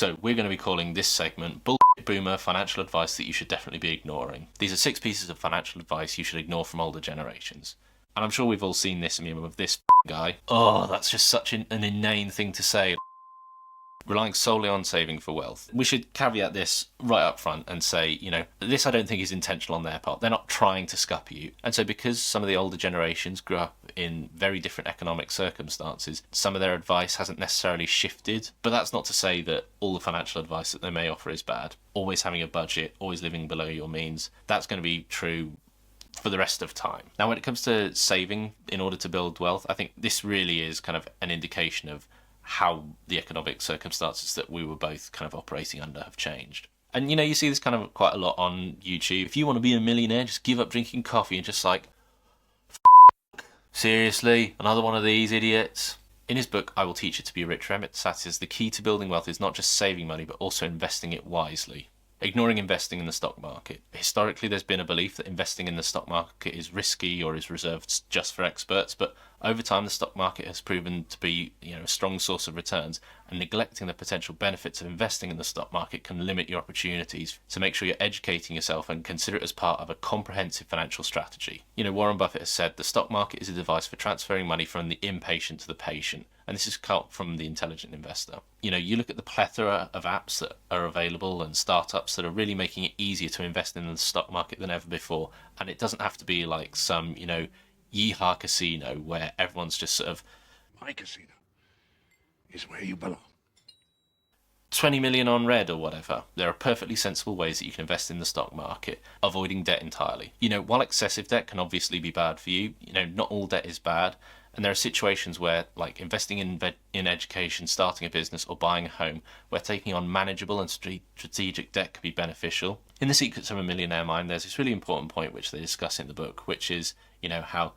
So we're going to be calling this segment Bullshit Boomer Financial Advice That You Should Definitely Be Ignoring. These are 6 pieces of financial advice you should ignore from older generations. And I'm sure we've all seen this meme of this guy. Oh, that's just such an inane thing to say. Relying solely on saving for wealth. We should caveat this right up front and say, this I don't think is intentional on their part. They're not trying to scupper you. And so because some of the older generations grew up in very different economic circumstances, some of their advice hasn't necessarily shifted. But that's not to say that all the financial advice that they may offer is bad. Always having a budget, always living below your means, that's going to be true for the rest of time. Now, when it comes to saving in order to build wealth, I think this really is kind of an indication of how the economic circumstances that we were both kind of operating under have changed. And you see this kind of quite a lot on YouTube. If you want to be a millionaire, just give up drinking coffee and just seriously, another one of these idiots. In his book, I Will Teach You to Be Rich, Emmett says the key to building wealth is not just saving money, but also investing it wisely. Ignoring investing in the stock market. Historically, there's been a belief that investing in the stock market is risky or is reserved just for experts, but over time the stock market has proven to be a strong source of returns, and neglecting the potential benefits of investing in the stock market can limit your opportunities. So make sure you're educating yourself and consider it as part of a comprehensive financial strategy. Warren Buffett has said the stock market is a device for transferring money from the impatient to the patient. And this is cut from The Intelligent Investor. You look at the plethora of apps that are available and startups that are really making it easier to invest in the stock market than ever before. And it doesn't have to be like some, yeehaw casino where everyone's just sort of, my casino is where you belong. 20 million on red or whatever. There are perfectly sensible ways that you can invest in the stock market, avoiding debt entirely. While excessive debt can obviously be bad for you, not all debt is bad. And there are situations where, like investing in education, starting a business, or buying a home, where taking on manageable and strategic debt could be beneficial. In The Secrets of a Millionaire Mind, there's this really important point which they discuss in the book, which is, how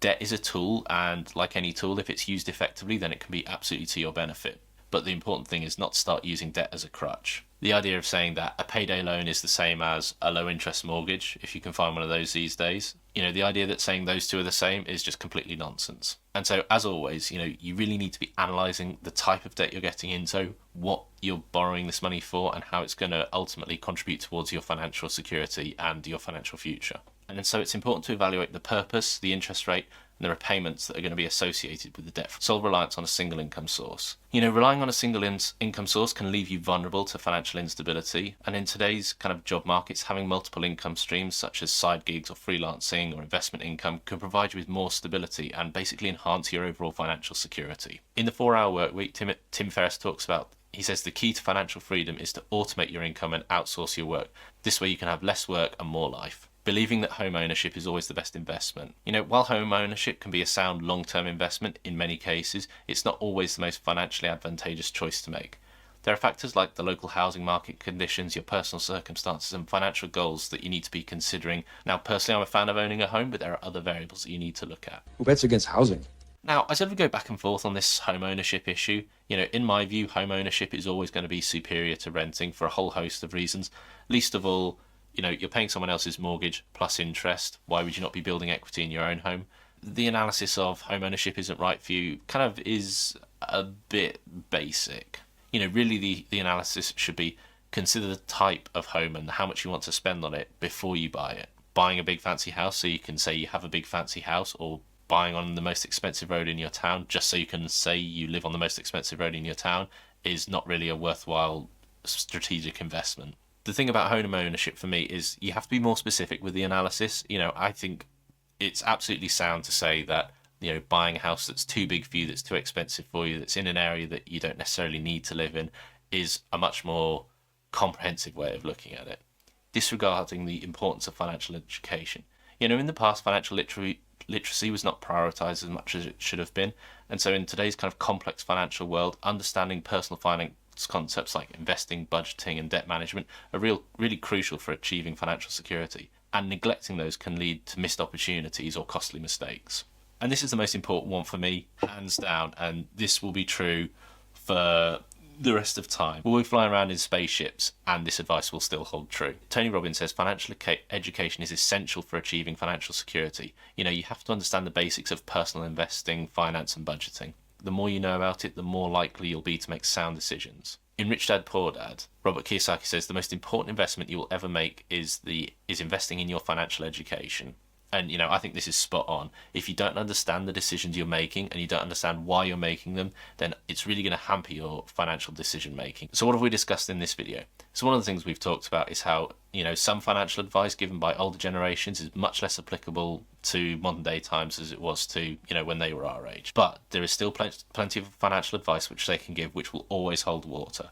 debt is a tool, and like any tool, if it's used effectively, then it can be absolutely to your benefit. But the important thing is not to start using debt as a crutch. The idea of saying that a payday loan is the same as a low-interest mortgage, if you can find one of those these days, the idea that saying those two are the same is just completely nonsense. And so, as always, you really need to be analysing the type of debt you're getting into, what you're borrowing this money for, and how it's going to ultimately contribute towards your financial security and your financial future. And so it's important to evaluate the purpose, the interest rate, and the repayments that are going to be associated with the debt. Sole reliance on a single income source. Relying on a single income source can leave you vulnerable to financial instability, and in today's kind of job markets, having multiple income streams such as side gigs or freelancing or investment income can provide you with more stability and basically enhance your overall financial security. In the 4-Hour Workweek, Tim Ferriss talks about, he says the key to financial freedom is to automate your income and outsource your work. This way you can have less work and more life. Believing that home ownership is always the best investment. While home ownership can be a sound long-term investment in many cases, it's not always the most financially advantageous choice to make. There are factors like the local housing market conditions, your personal circumstances, and financial goals that you need to be considering. Now, personally, I'm a fan of owning a home, but there are other variables that you need to look at. Who bets against housing? Now, I sort of go back and forth on this home ownership issue. In my view, home ownership is always going to be superior to renting for a whole host of reasons. Least of all, you're paying someone else's mortgage plus interest. Why would you not be building equity in your own home? The analysis of home ownership isn't right for you kind of is a bit basic. Really the analysis should be consider the type of home and how much you want to spend on it before you buy it. Buying a big fancy house so you can say you have a big fancy house, or buying on the most expensive road in your town just so you can say you live on the most expensive road in your town is not really a worthwhile strategic investment. The thing about home ownership for me is you have to be more specific with the analysis. I think it's absolutely sound to say that, buying a house that's too big for you, that's too expensive for you, that's in an area that you don't necessarily need to live in is a much more comprehensive way of looking at it. Disregarding the importance of financial education. In the past, financial literacy was not prioritised as much as it should have been. And so in today's kind of complex financial world, understanding personal finance concepts like investing, budgeting, and debt management are really crucial for achieving financial security, and neglecting those can lead to missed opportunities or costly mistakes. And this is the most important one for me, hands down, and this will be true for the rest of time. We'll be flying around in spaceships, and this advice will still hold true. Tony Robbins says financial education is essential for achieving financial security. You have to understand the basics of personal investing, finance, and budgeting. The more you know about it, the more likely you'll be to make sound decisions. In Rich Dad Poor Dad, Robert Kiyosaki says the most important investment you will ever make is investing in your financial education. And I think this is spot on. If you don't understand the decisions you're making and you don't understand why you're making them, then it's really going to hamper your financial decision making. So what have we discussed in this video? So one of the things we've talked about is how some financial advice given by older generations is much less applicable to modern day times as it was to when they were our age. But there is still plenty of financial advice which they can give which will always hold water.